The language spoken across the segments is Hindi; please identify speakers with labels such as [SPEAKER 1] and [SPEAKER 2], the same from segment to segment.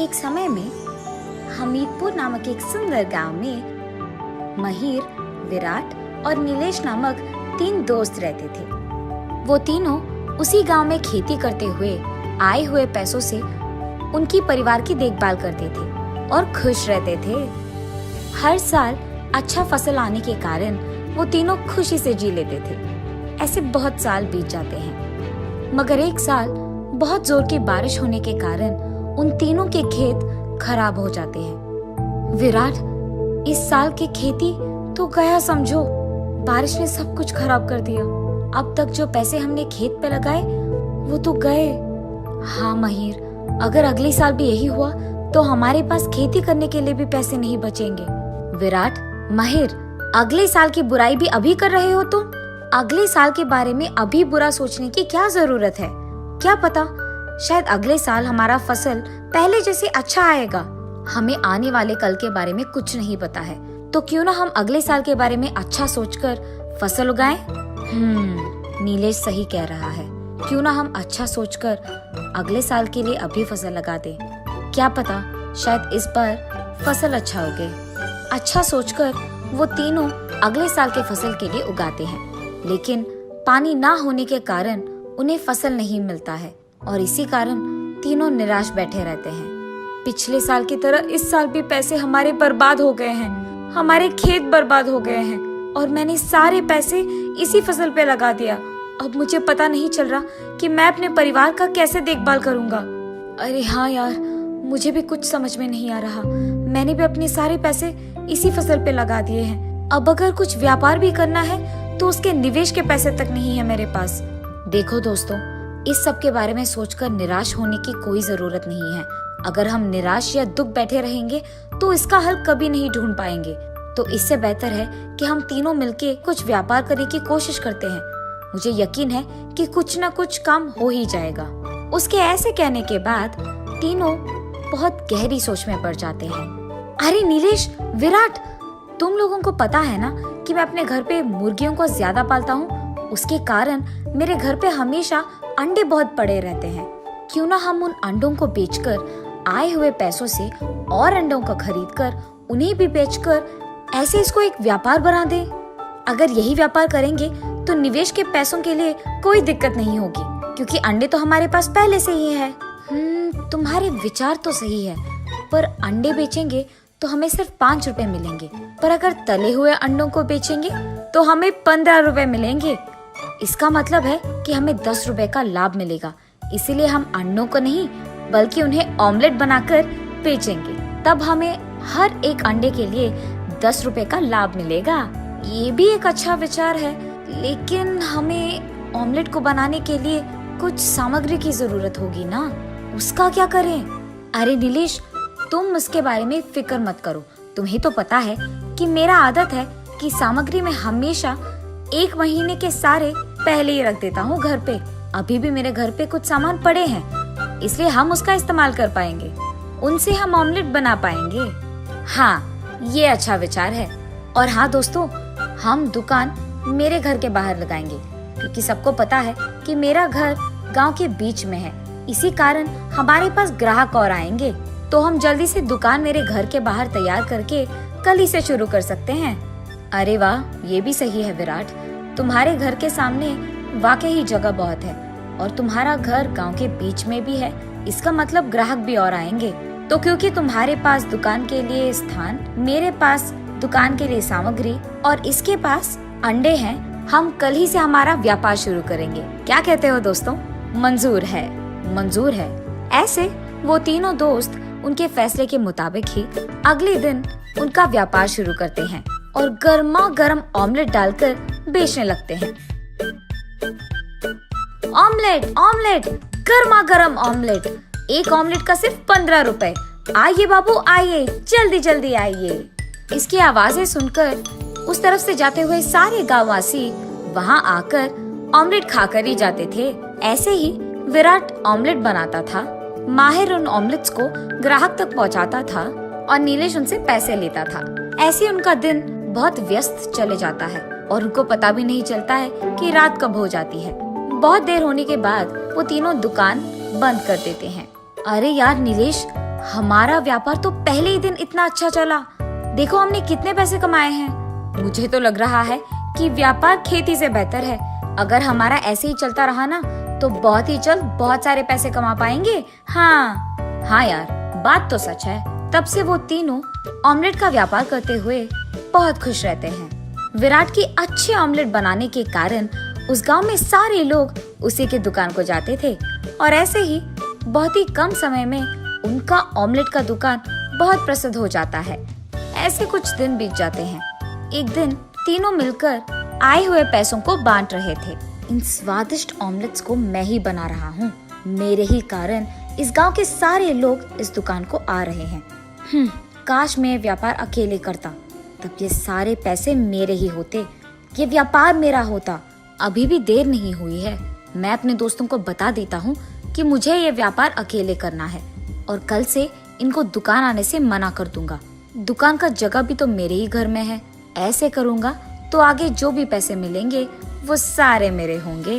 [SPEAKER 1] एक समय में हमीरपुर नामक एक सुंदर गांव में महिर, विराट और नीलेश नामक 3 दोस्त रहते थे। वो तीनों उसी गांव में खेती करते हुए आए हुए पैसों से उनकी परिवार की देखभाल करते थे और खुश रहते थे। हर साल अच्छा फसल आने के कारण वो तीनों खुशी से जी लेते थे। ऐसे बहुत साल बीत जाते हैं, मगर एक साल बहुत जोर की बारिश होने के कारण उन तीनों के खेत खराब हो जाते हैं। विराट, इस साल की खेती तो गया समझो, बारिश ने सब कुछ खराब कर दिया। अब तक जो पैसे हमने खेत पे लगाए वो तो गए। हाँ महिर, अगर अगले साल भी यही हुआ तो हमारे पास खेती करने के लिए भी पैसे नहीं बचेंगे। विराट, महिर, अगले साल की बुराई भी अभी कर रहे हो तुम। अगले साल के बारे में अभी बुरा सोचने की क्या जरूरत है? क्या पता शायद अगले साल हमारा फसल पहले जैसे अच्छा आएगा। हमें आने वाले कल के बारे में कुछ नहीं पता है, तो क्यों ना हम अगले साल के बारे में अच्छा सोचकर फसल उगाएं? नीलेश सही कह रहा है। क्यों ना हम अच्छा सोचकर अगले साल के लिए अभी फसल लगा दें। क्या पता शायद इस बार फसल अच्छा उगे। अच्छा सोचकर वो तीनों अगले साल के फसल के लिए उगाते हैं, लेकिन पानी ना होने के कारण उन्हें फसल नहीं मिलता है और इसी कारण तीनों निराश बैठे रहते हैं। पिछले साल की तरह इस साल भी पैसे हमारे बर्बाद हो गए हैं। हमारे खेत बर्बाद हो गए हैं और मैंने सारे पैसे इसी फसल पे लगा दिया। अब मुझे पता नहीं चल रहा कि मैं अपने परिवार का कैसे देखभाल करूंगा। अरे हाँ यार, मुझे भी कुछ समझ में नहीं आ रहा। मैंने भी अपने सारे पैसे इसी फसल पे लगा दिए हैं। अब अगर कुछ व्यापार भी करना है तो उसके निवेश के पैसे तक नहीं है मेरे पास। देखो दोस्तों, इस सब के बारे में सोचकर निराश होने की कोई जरूरत नहीं है। अगर हम निराश या दुख बैठे रहेंगे तो इसका हल कभी नहीं ढूंढ पाएंगे। तो इससे बेहतर है कि हम तीनों मिलके कुछ व्यापार करने की कोशिश करते हैं। मुझे यकीन है कि कुछ न कुछ काम हो ही जाएगा। उसके ऐसे कहने के बाद तीनों बहुत गहरी सोच में पड़ जाते हैं। अरे नीलेश, विराट, तुम लोगों को पता है ना कि मैं अपने घर पे मुर्गियों को ज्यादा पालता हूँ। उसके कारण मेरे घर पे हमेशा अंडे बहुत पड़े रहते हैं। क्यों ना हम उन अंडों को बेचकर आए हुए पैसों से और अंडों को खरीदकर उन्हें भी बेचकर ऐसे इसको एक व्यापार बना दें। अगर यही व्यापार करेंगे तो निवेश के पैसों के लिए कोई दिक्कत नहीं होगी, क्योंकि अंडे तो हमारे पास पहले से ही है। तुम्हारे विचार तो सही है, पर अंडे बेचेंगे तो हमें सिर्फ 5 रुपए मिलेंगे, पर अगर तले हुए अंडों को बेचेंगे तो हमें 15 रुपए मिलेंगे। इसका मतलब है कि हमें 10 रुपए का लाभ मिलेगा। इसीलिए हम अंडों को नहीं बल्कि उन्हें ऑमलेट बनाकर बेचेंगे। तब हमें हर एक अंडे के लिए 10 रुपए का लाभ मिलेगा। ये भी एक अच्छा विचार है, लेकिन हमें ऑमलेट को बनाने के लिए कुछ सामग्री की जरूरत होगी ना। उसका क्या करें? अरे नीलेश, तुम उसके बारे में फिक्र मत करो। तुम्हें तो पता है कि मेरा आदत है कि सामग्री में हमेशा 1 महीने के सारे पहले ही रख देता हूँ घर पे। अभी भी मेरे घर पे कुछ सामान पड़े हैं, इसलिए हम उसका इस्तेमाल कर पाएंगे। उनसे हम ऑमलेट बना पाएंगे। हाँ, ये अच्छा विचार है। और हाँ दोस्तों, हम दुकान मेरे घर के बाहर लगाएंगे, क्योंकि सबको पता है कि मेरा घर गांव के बीच में है। इसी कारण हमारे पास ग्राहक और आएंगे, तो हम जल्दी से दुकान मेरे घर के बाहर तैयार करके कल ही से शुरू कर सकते हैं। अरे वाह, ये भी सही है विराट। तुम्हारे घर के सामने वाकई ही जगह बहुत है और तुम्हारा घर गांव के बीच में भी है। इसका मतलब ग्राहक भी और आएंगे। तो क्योंकि तुम्हारे पास दुकान के लिए स्थान, मेरे पास दुकान के लिए सामग्री और इसके पास अंडे हैं, हम कल ही से हमारा व्यापार शुरू करेंगे। क्या कहते हो दोस्तों? मंजूर है, मंजूर है। ऐसे वो तीनों दोस्त उनके फैसले के मुताबिक ही अगले दिन उनका व्यापार शुरू करते हैं और गर्मा गर्म ऑमलेट डालकर बेचने लगते हैं। ऑमलेट, ऑमलेट, गर्मा गर्म ऑमलेट। एक ऑमलेट का सिर्फ 15 रुपए। आइए बाबू, आइए, जल्दी जल्दी आइए। इसकी आवाजें सुनकर उस तरफ से जाते हुए सारे गांववासी वहां आकर ऑमलेट खाकर ही जाते थे। ऐसे ही विराट ऑमलेट बनाता था, माहिर उन ऑमलेट्स को ग्राहक तक पहुंचाता था और नीलेश उनसे पैसे लेता था। ऐसे उनका दिन बहुत व्यस्त चले जाता है और उनको पता भी नहीं चलता है कि रात कब हो जाती है। बहुत देर होने के बाद वो तीनों दुकान बंद कर देते हैं। अरे यार नीलेश, हमारा व्यापार तो पहले ही दिन इतना अच्छा चला। देखो हमने कितने पैसे कमाए हैं। मुझे तो लग रहा है कि व्यापार खेती से बेहतर है। अगर हमारा ऐसे ही चलता रहा ना तो बहुत ही जल्द बहुत सारे पैसे कमा पाएंगे। हाँ यार, बात तो सच है। तब से वो तीनों ऑमलेट का व्यापार करते हुए बहुत खुश रहते हैं। विराट की अच्छे ऑमलेट बनाने के कारण उस गांव में सारे लोग उसी की दुकान को जाते थे और ऐसे ही बहुत ही कम समय में उनका ऑमलेट का दुकान बहुत प्रसिद्ध हो जाता है। ऐसे कुछ दिन बीत जाते हैं। एक दिन तीनों मिलकर आए हुए पैसों को बांट रहे थे। इन स्वादिष्ट ऑमलेट्स को मैं ही बना रहा हूँ। मेरे ही कारण इस गांव के सारे लोग इस दुकान को आ रहे हैं। काश मैं व्यापार अकेले करता, तब ये सारे पैसे मेरे ही होते, ये व्यापार मेरा होता। अभी भी देर नहीं हुई है। मैं अपने दोस्तों को बता देता हूँ कि मुझे ये व्यापार अकेले करना है और कल से इनको दुकान आने से मना कर दूंगा। दुकान का जगह भी तो मेरे ही घर में है। ऐसे करूंगा तो आगे जो भी पैसे मिलेंगे वो सारे मेरे होंगे।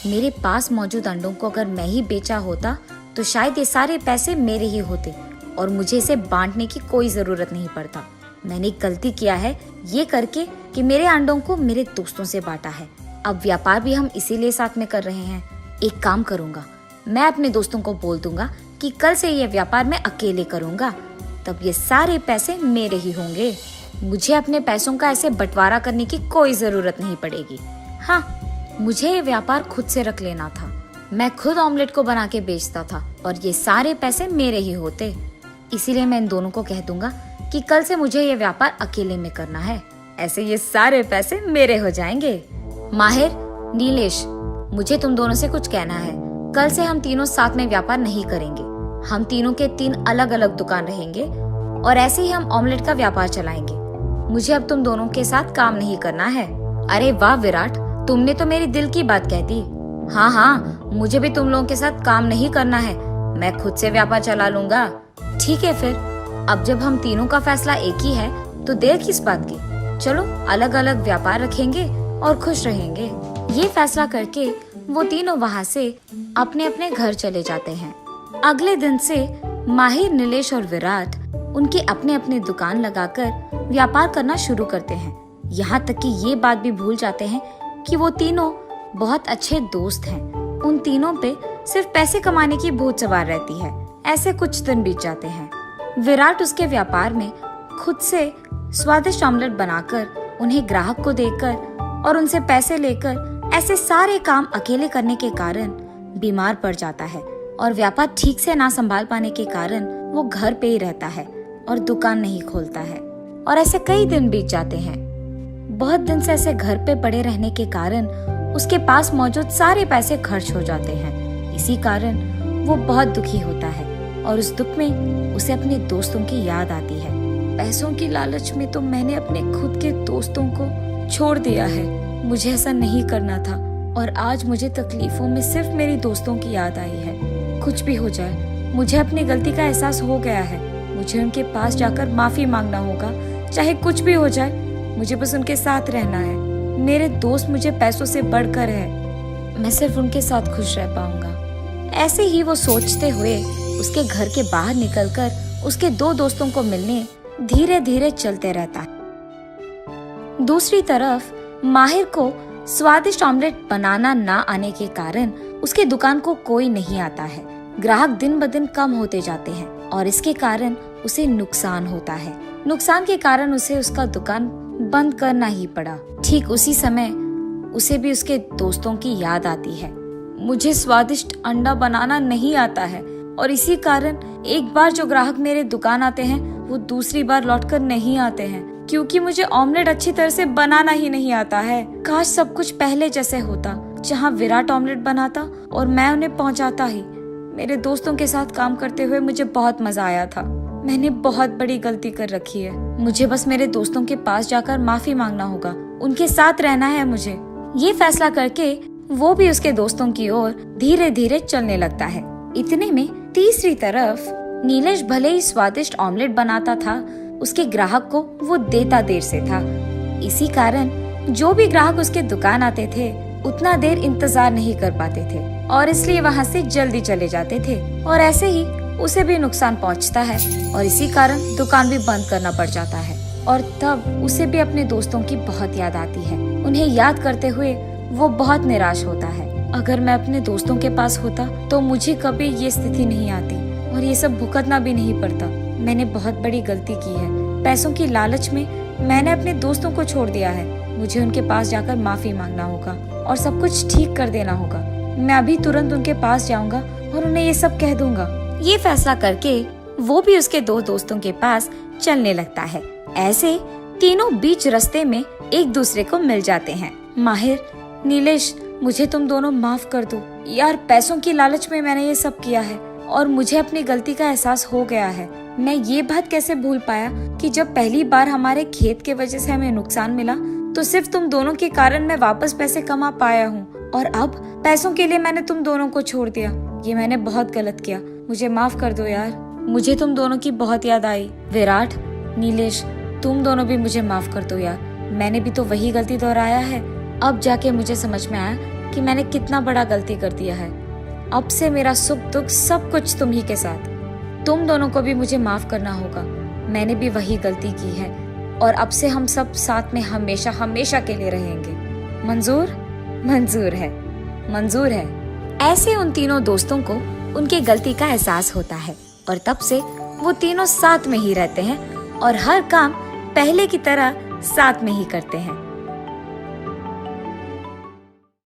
[SPEAKER 1] मेरे पास मौजूद अंडों को अगर मैं ही बेचा होता तो शायद ये सारे पैसे मेरे ही होते और मुझे इसे बांटने की कोई जरूरत नहीं पड़ता। मैंने गलती किया है ये करके कि मेरे अंडों को मेरे दोस्तों से बांटा है। अब व्यापार भी हम इसीलिए साथ में कर रहे हैं। एक काम करूंगा, मैं अपने दोस्तों को बोल दूंगा कि कल से ये व्यापार मैं अकेले करूंगा, तब ये सारे पैसे मेरे ही होंगे। मुझे अपने पैसों का ऐसे बंटवारा करने की कोई जरूरत नहीं पड़ेगी। हाँ, मुझे ये व्यापार खुद से रख लेना था। मैं खुद ऑमलेट को बना के बेचता था और ये सारे पैसे मेरे ही होते। इसीलिए मैं इन दोनों को कह दूंगा कि कल से मुझे ये व्यापार अकेले में करना है। ऐसे ये सारे पैसे मेरे हो जाएंगे। माहिर, नीलेश, मुझे तुम दोनों से कुछ कहना है। कल से हम तीनों साथ में व्यापार नहीं करेंगे। हम तीनों के 3 अलग अलग दुकान रहेंगे और ऐसे ही हम ऑमलेट का व्यापार चलाएंगे। मुझे अब तुम दोनों के साथ काम नहीं करना है। अरे वाह विराट, तुमने तो मेरी दिल की बात कह दी। हाँ, मुझे भी तुम लोगों के साथ काम नहीं करना है। मैं खुद से व्यापार चला लूंगा। ठीक है फिर, अब जब हम तीनों का फैसला एक ही है तो देर किस बात की। चलो अलग अलग व्यापार रखेंगे और खुश रहेंगे। ये फैसला करके वो तीनों वहाँ से अपने अपने घर चले जाते हैं। अगले दिन से माहिर, नीलेश और विराट उनके अपने अपने दुकान लगाकर व्यापार करना शुरू करते हैं। यहाँ तक कि ये बात भी भूल जाते हैं कि वो तीनों बहुत अच्छे दोस्त हैं। उन तीनों पे सिर्फ पैसे कमाने की भूत सवार रहती है। ऐसे कुछ दिन बीत जाते हैं। विराट उसके व्यापार में खुद से स्वादिष्ट ऑमलेट बनाकर उन्हें ग्राहक को देकर और उनसे पैसे लेकर ऐसे सारे काम अकेले करने के कारण बीमार पड़ जाता है और व्यापार ठीक से ना संभाल पाने के कारण वो घर पे ही रहता है और दुकान नहीं खोलता है। और ऐसे कई दिन बीत जाते हैं। बहुत दिन से ऐसे घर पे पड़े रहने के कारण उसके पास मौजूद सारे पैसे खर्च हो जाते हैं। इसी कारण वो बहुत दुखी होता है और उस दुख में उसे अपने दोस्तों की याद आती है। पैसों की लालच में तो मैंने अपने खुद के दोस्तों को छोड़ दिया है। मुझे ऐसा नहीं करना था और आज मुझे तकलीफों में सिर्फ मेरी दोस्तों की याद आई है। कुछ भी हो जाए, मुझे अपनी गलती का एहसास हो गया है। मुझे उनके पास जाकर माफी मांगना होगा। चाहे कुछ भी हो जाए, मुझे बस उनके साथ रहना है। मेरे दोस्त मुझे पैसों से बढ़कर है। मैं सिर्फ उनके साथ खुश रह पाऊंगा। ऐसे ही वो सोचते हुए उसके घर के बाहर निकलकर उसके 2 दोस्तों को मिलने धीरे धीरे चलते रहता है। दूसरी तरफ माहिर को स्वादिष्ट ऑमलेट बनाना ना आने के कारण उसके दुकान को कोई नहीं आता है। ग्राहक दिन ब दिन कम होते जाते हैं और इसके कारण उसे नुकसान होता है। नुकसान के कारण उसे उसका दुकान बंद करना ही पड़ा। ठीक उसी समय उसे भी उसके दोस्तों की याद आती है। मुझे स्वादिष्ट अंडा बनाना नहीं आता है और इसी कारण एक बार जो ग्राहक मेरे दुकान आते हैं वो दूसरी बार लौटकर नहीं आते हैं, क्योंकि मुझे ऑमलेट अच्छी तरह से बनाना ही नहीं आता है। काश सब कुछ पहले जैसे होता, जहाँ विराट ऑमलेट बनाता और मैं उन्हें पहुँचाता ही। मेरे दोस्तों के साथ काम करते हुए मुझे बहुत मजा आया था। मैंने बहुत बड़ी गलती कर रखी है। मुझे बस मेरे दोस्तों के पास जाकर माफी मांगना होगा। उनके साथ रहना है मुझे। ये फैसला करके वो भी उसके दोस्तों की ओर धीरे धीरे चलने लगता है। इतने में तीसरी तरफ नीलेश भले ही स्वादिष्ट ऑमलेट बनाता था, उसके ग्राहक को वो देता देर से था। इसी कारण जो भी ग्राहक उसके दुकान आते थे उतना देर इंतजार नहीं कर पाते थे और इसलिए वहाँ से जल्दी चले जाते थे। और ऐसे ही उसे भी नुकसान पहुंचता है और इसी कारण दुकान भी बंद करना पड़ जाता है। और तब उसे भी अपने दोस्तों की बहुत याद आती है। उन्हें याद करते हुए वो बहुत निराश होता है। अगर मैं अपने दोस्तों के पास होता तो मुझे कभी ये स्थिति नहीं आती और ये सब भुगतना भी नहीं पड़ता। मैंने बहुत बड़ी गलती की है। पैसों की लालच में मैंने अपने दोस्तों को छोड़ दिया है। मुझे उनके पास जाकर माफी मांगना होगा और सब कुछ ठीक कर देना होगा। मैं अभी तुरंत उनके पास जाऊंगा और उन्हें ये सब कह दूंगा। ये फैसला करके वो भी उसके दो दोस्तों के पास चलने लगता है। ऐसे तीनों बीच रास्ते में एक दूसरे को मिल जाते हैं। माहिर, नीलेश, मुझे तुम दोनों माफ कर दो यार। पैसों की लालच में मैंने ये सब किया है और मुझे अपनी गलती का एहसास हो गया है। मैं ये बात कैसे भूल पाया कि जब पहली बार हमारे खेत के वजह से हमें नुकसान मिला तो सिर्फ तुम दोनों के कारण मैं वापस पैसे कमा पाया हूँ और अब पैसों के लिए मैंने तुम दोनों को छोड़ दिया। ये मैंने बहुत गलत किया, मुझे माफ कर दो यार। मुझे तुम दोनों की बहुत याद आई। विराट, नीलेश, तुम दोनों भी मुझे माफ कर दो यार। मैंने भी तो वही गलती दोहराया है। अब जाके मुझे समझ में आया कि मैंने कितना बड़ा गलती कर दिया है। अब से मेरा सुख दुख सब कुछ तुम ही के साथ। तुम दोनों को भी मुझे माफ करना होगा। मैंने भी वही गलती की है और अब से हम सब साथ में हमेशा हमेशा के लिए रहेंगे। मंजूर? मंजूर है, मंजूर है। ऐसे उन तीनों दोस्तों को उनकी गलती का एहसास होता है और तब से वो तीनों साथ में ही रहते हैं और हर काम पहले की तरह साथ में ही करते हैं।